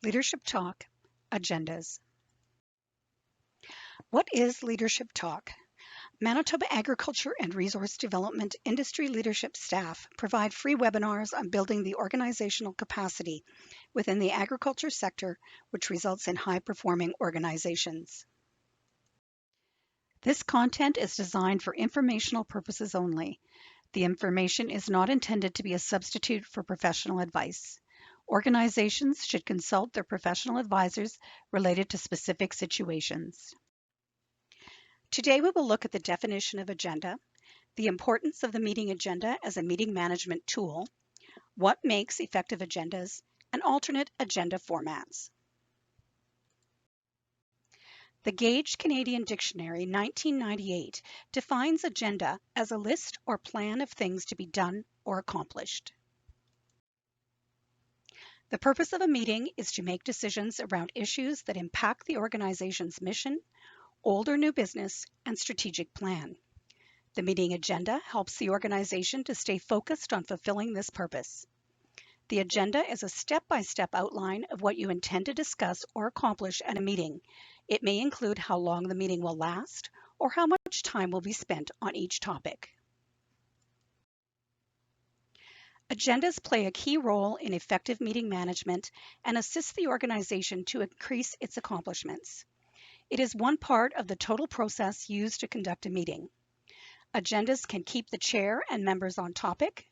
Leadership Talk, Agendas. What is Leadership Talk? Manitoba Agriculture and Resource Development industry leadership staff provide free webinars on building the organizational capacity within the agriculture sector, which results in high-performing organizations. This content is designed for informational purposes only. The information is not intended to be a substitute for professional advice. Organizations should consult their professional advisors related to specific situations. Today we will look at the definition of agenda, the importance of the meeting agenda as a meeting management tool, what makes effective agendas, and alternate agenda formats. The Gage Canadian Dictionary 1998 defines agenda as a list or plan of things to be done or accomplished. The purpose of a meeting is to make decisions around issues that impact the organization's mission, old or new business, and strategic plan. The meeting agenda helps the organization to stay focused on fulfilling this purpose. The agenda is a step-by-step outline of what you intend to discuss or accomplish at a meeting. It may include how long the meeting will last or how much time will be spent on each topic. Agendas play a key role in effective meeting management and assist the organization to increase its accomplishments. It is one part of the total process used to conduct a meeting. Agendas can keep the chair and members on topic,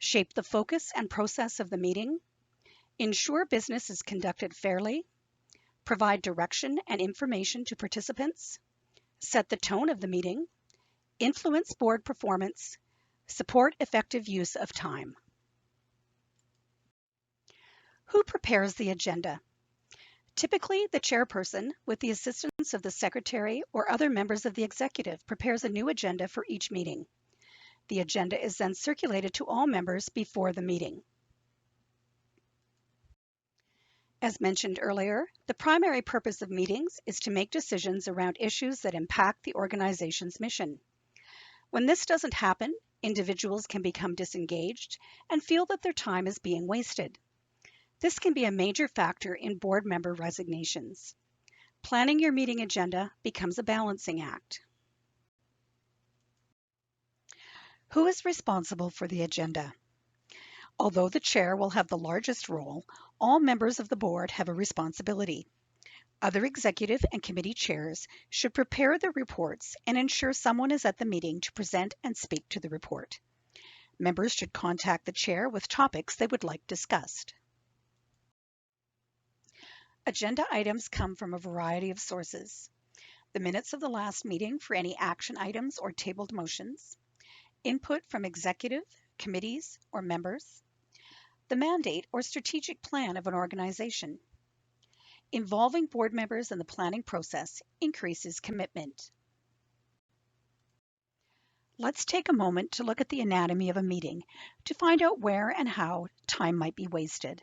shape the focus and process of the meeting, ensure business is conducted fairly, provide direction and information to participants, set the tone of the meeting, influence board performance, support effective use of time. Who prepares the agenda? Typically, the chairperson, with the assistance of the secretary or other members of the executive, prepares a new agenda for each meeting. The agenda is then circulated to all members before the meeting. As mentioned earlier, the primary purpose of meetings is to make decisions around issues that impact the organization's mission. When this doesn't happen, individuals can become disengaged and feel that their time is being wasted. This can be a major factor in board member resignations. Planning your meeting agenda becomes a balancing act. Who is responsible for the agenda? Although the chair will have the largest role, all members of the board have a responsibility. Other executive and committee chairs should prepare the reports and ensure someone is at the meeting to present and speak to the report. Members should contact the chair with topics they would like discussed. Agenda items come from a variety of sources. The minutes of the last meeting for any action items or tabled motions, input from executive, committees, or members, the mandate or strategic plan of an organization. Involving board members in the planning process increases commitment. Let's take a moment to look at the anatomy of a meeting to find out where and how time might be wasted.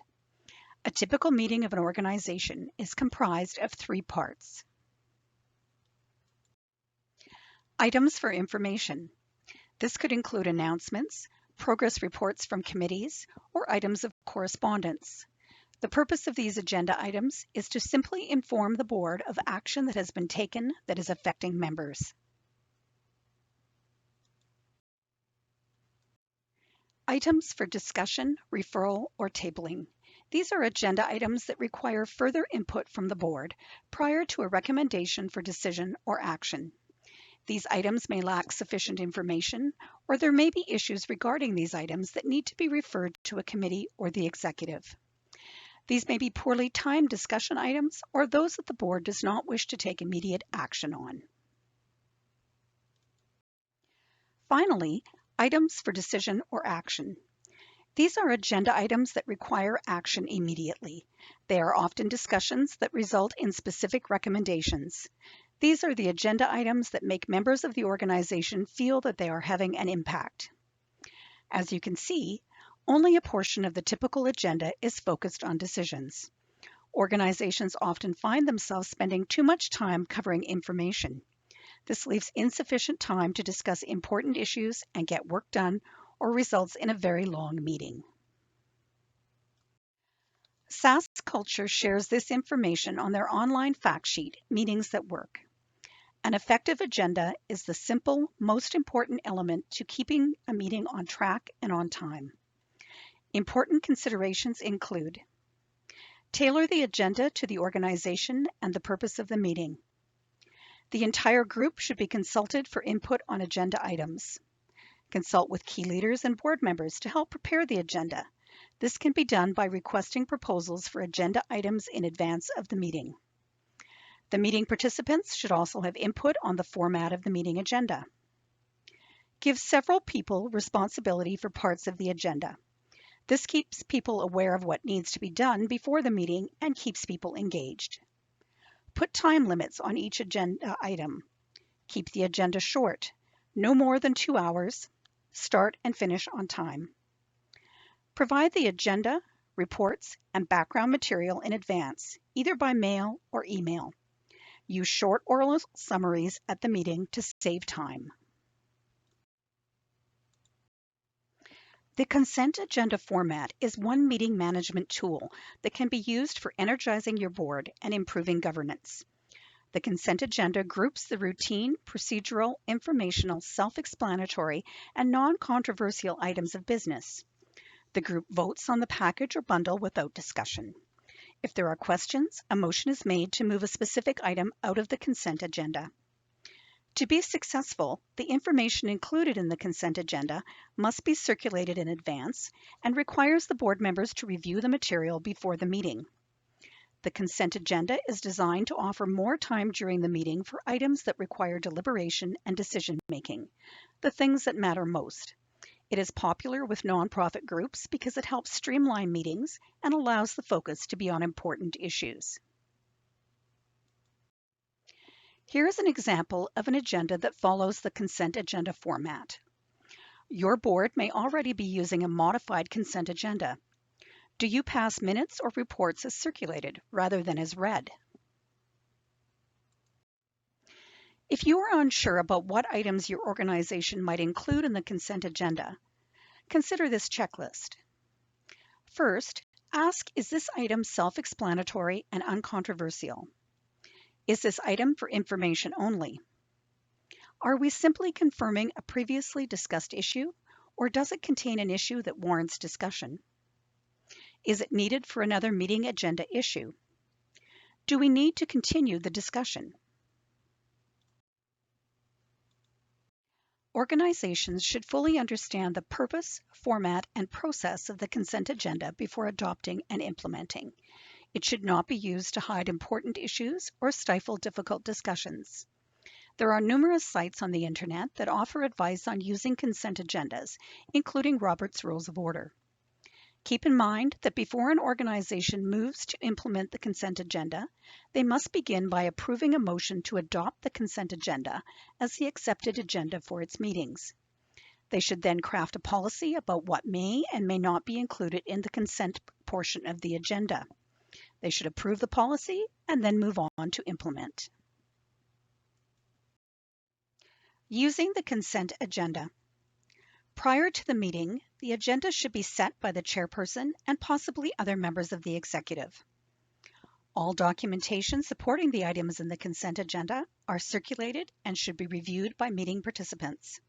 A typical meeting of an organization is comprised of three parts. Items for information. This could include announcements, progress reports from committees, or items of correspondence. The purpose of these agenda items is to simply inform the board of action that has been taken that is affecting members. Items for discussion, referral, or tabling. These are agenda items that require further input from the board prior to a recommendation for decision or action. These items may lack sufficient information, or there may be issues regarding these items that need to be referred to a committee or the executive. These may be poorly timed discussion items or those that the board does not wish to take immediate action on. Finally, items for decision or action. These are agenda items that require action immediately. They are often discussions that result in specific recommendations. These are the agenda items that make members of the organization feel that they are having an impact. As you can see, only a portion of the typical agenda is focused on decisions. Organizations often find themselves spending too much time covering information. This leaves insufficient time to discuss important issues and get work done, or results in a very long meeting. SAS Culture shares this information on their online fact sheet, Meetings That Work. An effective agenda is the simple, most important element to keeping a meeting on track and on time. Important considerations include: tailor the agenda to the organization and the purpose of the meeting. The entire group should be consulted for input on agenda items. Consult with key leaders and board members to help prepare the agenda. This can be done by requesting proposals for agenda items in advance of the meeting. The meeting participants should also have input on the format of the meeting agenda. Give several people responsibility for parts of the agenda. This keeps people aware of what needs to be done before the meeting and keeps people engaged. Put time limits on each agenda item. Keep the agenda short, no more than 2 hours. Start and finish on time. Provide the agenda, reports, and background material in advance, either by mail or email. Use short oral summaries at the meeting to save time. The consent agenda format is one meeting management tool that can be used for energizing your board and improving governance. The consent agenda groups the routine, procedural, informational, self-explanatory, and non-controversial items of business. The group votes on the package or bundle without discussion. If there are questions, a motion is made to move a specific item out of the consent agenda. To be successful, the information included in the consent agenda must be circulated in advance and requires the board members to review the material before the meeting. The consent agenda is designed to offer more time during the meeting for items that require deliberation and decision-making, the things that matter most. It is popular with nonprofit groups because it helps streamline meetings and allows the focus to be on important issues. Here is an example of an agenda that follows the consent agenda format. Your board may already be using a modified consent agenda. Do you pass minutes or reports as circulated rather than as read? If you are unsure about what items your organization might include in the consent agenda, consider this checklist. First, ask, is this item self-explanatory and uncontroversial? Is this item for information only? Are we simply confirming a previously discussed issue, or does it contain an issue that warrants discussion? Is it needed for another meeting agenda issue? Do we need to continue the discussion? Organizations should fully understand the purpose, format, and process of the consent agenda before adopting and implementing. It should not be used to hide important issues or stifle difficult discussions. There are numerous sites on the internet that offer advice on using consent agendas, including Robert's Rules of Order. Keep in mind that before an organization moves to implement the consent agenda, they must begin by approving a motion to adopt the consent agenda as the accepted agenda for its meetings. They should then craft a policy about what may and may not be included in the consent portion of the agenda. They should approve the policy and then move on to implement. Using the consent agenda. Prior to the meeting, the agenda should be set by the chairperson and possibly other members of the executive. All documentation supporting the items in the consent agenda are circulated and should be reviewed by meeting participants.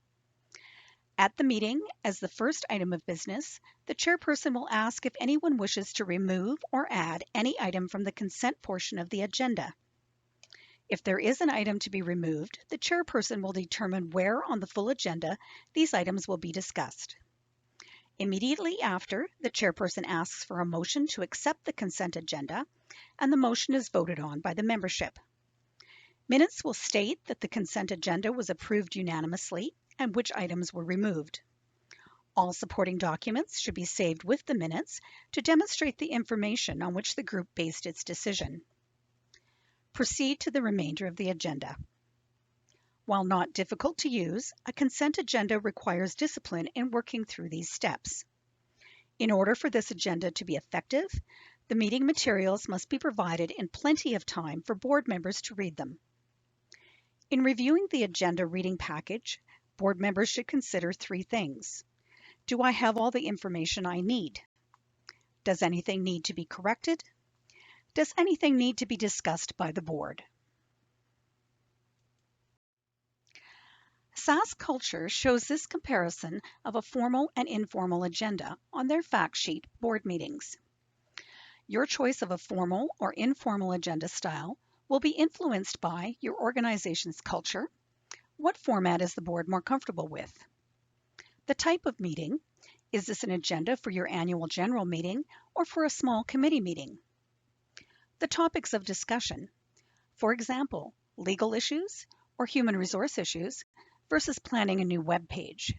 At the meeting, as the first item of business, the chairperson will ask if anyone wishes to remove or add any item from the consent portion of the agenda. If there is an item to be removed, the chairperson will determine where on the full agenda these items will be discussed. Immediately after, the chairperson asks for a motion to accept the consent agenda, and the motion is voted on by the membership. Minutes will state that the consent agenda was approved unanimously and which items were removed. All supporting documents should be saved with the minutes to demonstrate the information on which the group based its decision. Proceed to the remainder of the agenda. While not difficult to use, a consent agenda requires discipline in working through these steps. In order for this agenda to be effective, the meeting materials must be provided in plenty of time for board members to read them. In reviewing the agenda reading package, board members should consider 3 things. Do I have all the information I need? Does anything need to be corrected? Does anything need to be discussed by the board? SAS Culture shows this comparison of a formal and informal agenda on their fact sheet board meetings. Your choice of a formal or informal agenda style will be influenced by your organization's culture. What format is the board more comfortable with? The type of meeting. Is this an agenda for your annual general meeting or for a small committee meeting? The topics of discussion. For example, legal issues or human resource issues versus planning a new web page.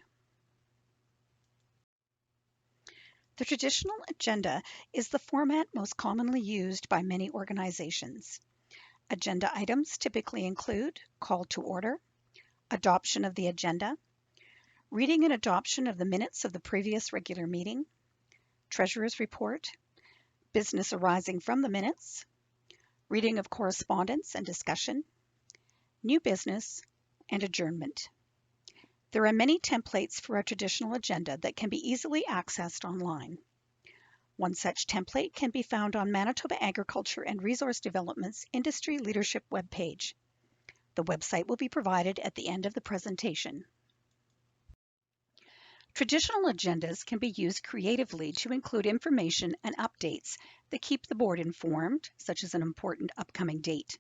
The traditional agenda is the format most commonly used by many organizations. Agenda items typically include call to order, adoption of the agenda, reading and adoption of the minutes of the previous regular meeting, treasurer's report, business arising from the minutes, reading of correspondence and discussion, new business, and adjournment. There are many templates for a traditional agenda that can be easily accessed online. One such template can be found on Manitoba Agriculture and Resource Development's Industry Leadership webpage. The website will be provided at the end of the presentation. Traditional agendas can be used creatively to include information and updates that keep the board informed, such as an important upcoming date.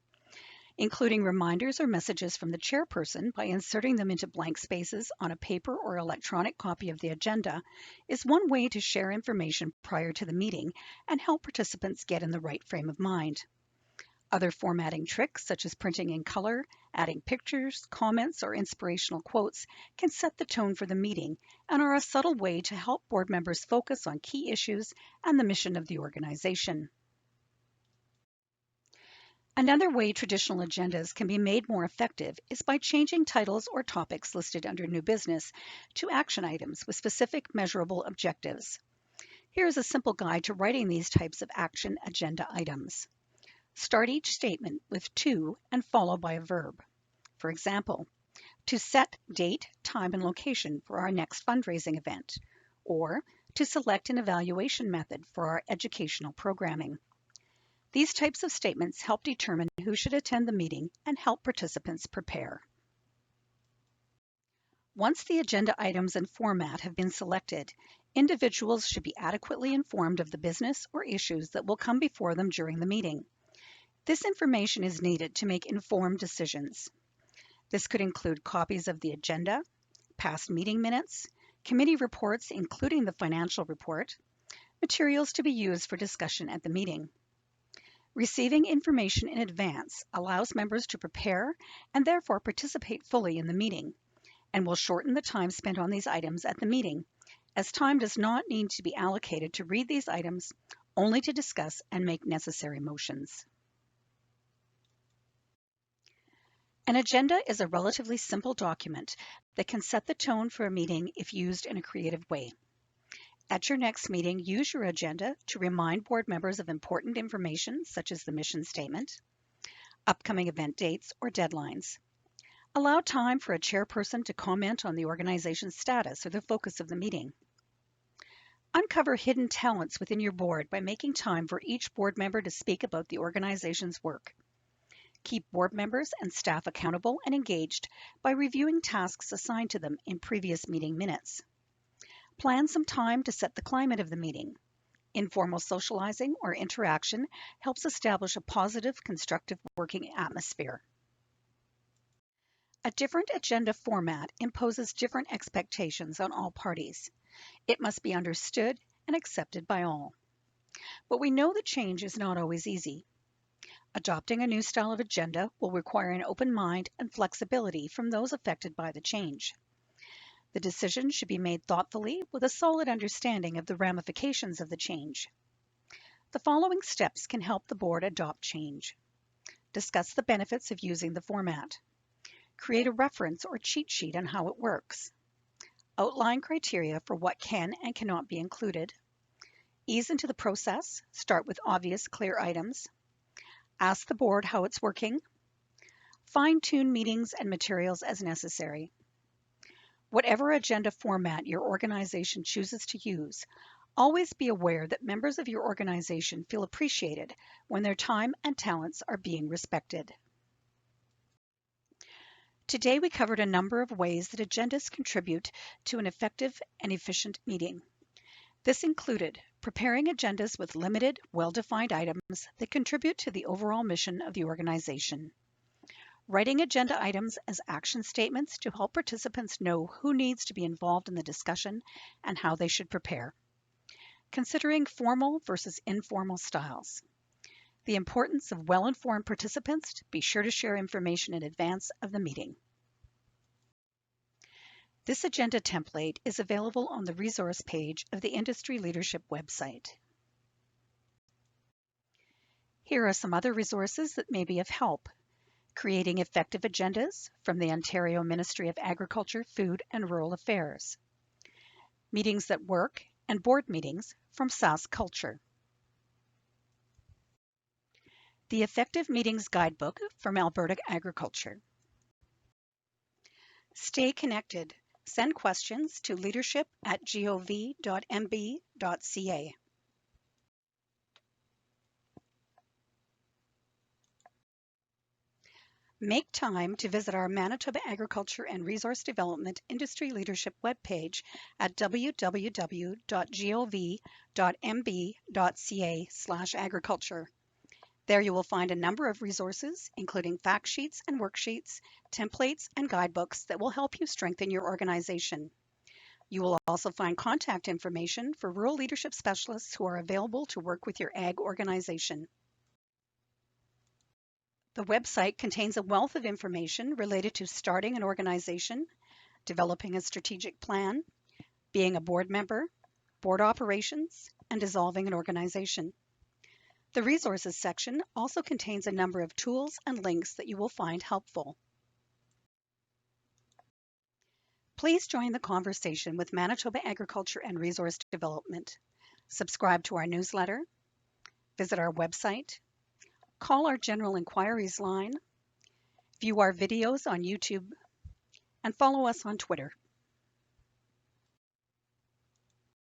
Including reminders or messages from the chairperson by inserting them into blank spaces on a paper or electronic copy of the agenda is one way to share information prior to the meeting and help participants get in the right frame of mind. Other formatting tricks, such as printing in color, adding pictures, comments, or inspirational quotes, can set the tone for the meeting and are a subtle way to help board members focus on key issues and the mission of the organization. Another way traditional agendas can be made more effective is by changing titles or topics listed under new business to action items with specific measurable objectives. Here is a simple guide to writing these types of action agenda items. Start each statement with to and follow by a verb. For example, to set date, time, and location for our next fundraising event, or to select an evaluation method for our educational programming. These types of statements help determine who should attend the meeting and help participants prepare. Once the agenda items and format have been selected, individuals should be adequately informed of the business or issues that will come before them during the meeting. This information is needed to make informed decisions. This could include copies of the agenda, past meeting minutes, committee reports including the financial report, materials to be used for discussion at the meeting. Receiving information in advance allows members to prepare and therefore participate fully in the meeting, and will shorten the time spent on these items at the meeting, as time does not need to be allocated to read these items, only to discuss and make necessary motions. An agenda is a relatively simple document that can set the tone for a meeting if used in a creative way. At your next meeting, use your agenda to remind board members of important information such as the mission statement, upcoming event dates, or deadlines. Allow time for a chairperson to comment on the organization's status or the focus of the meeting. Uncover hidden talents within your board by making time for each board member to speak about the organization's work. Keep board members and staff accountable and engaged by reviewing tasks assigned to them in previous meeting minutes. Plan some time to set the climate of the meeting. Informal socializing or interaction helps establish a positive, constructive working atmosphere. A different agenda format imposes different expectations on all parties. It must be understood and accepted by all. But we know that change is not always easy. Adopting a new style of agenda will require an open mind and flexibility from those affected by the change. The decision should be made thoughtfully with a solid understanding of the ramifications of the change. The following steps can help the board adopt change. Discuss the benefits of using the format. Create a reference or cheat sheet on how it works. Outline criteria for what can and cannot be included. Ease into the process. Start with obvious, clear items. Ask the board how it's working. Fine-tune meetings and materials as necessary. Whatever agenda format your organization chooses to use, Always be aware that members of your organization feel appreciated when their time and talents are being respected. Today we covered a number of ways that agendas contribute to an effective and efficient meeting. This included preparing agendas with limited, well-defined items that contribute to the overall mission of the organization. Writing agenda items as action statements to help participants know who needs to be involved in the discussion and how they should prepare. Considering formal versus informal styles. The importance of well-informed participants to be sure to share information in advance of the meeting. This agenda template is available on the resource page of the Industry Leadership website. Here are some other resources that may be of help. Creating Effective Agendas from the Ontario Ministry of Agriculture, Food and Rural Affairs. Meetings that Work and Board Meetings from SAS Culture. The Effective Meetings Guidebook from Alberta Agriculture. Stay connected. Send questions to leadership@gov.mb.ca. Make time to visit our Manitoba Agriculture and Resource Development Industry Leadership webpage at www.gov.mb.ca/agriculture. There you will find a number of resources, including fact sheets and worksheets, templates, and guidebooks that will help you strengthen your organization. You will also find contact information for rural leadership specialists who are available to work with your ag organization. The website contains a wealth of information related to starting an organization, developing a strategic plan, being a board member, board operations, and dissolving an organization. The resources section also contains a number of tools and links that you will find helpful. Please join the conversation with Manitoba Agriculture and Resource Development. Subscribe to our newsletter, visit our website, call our general inquiries line, view our videos on YouTube, and follow us on Twitter.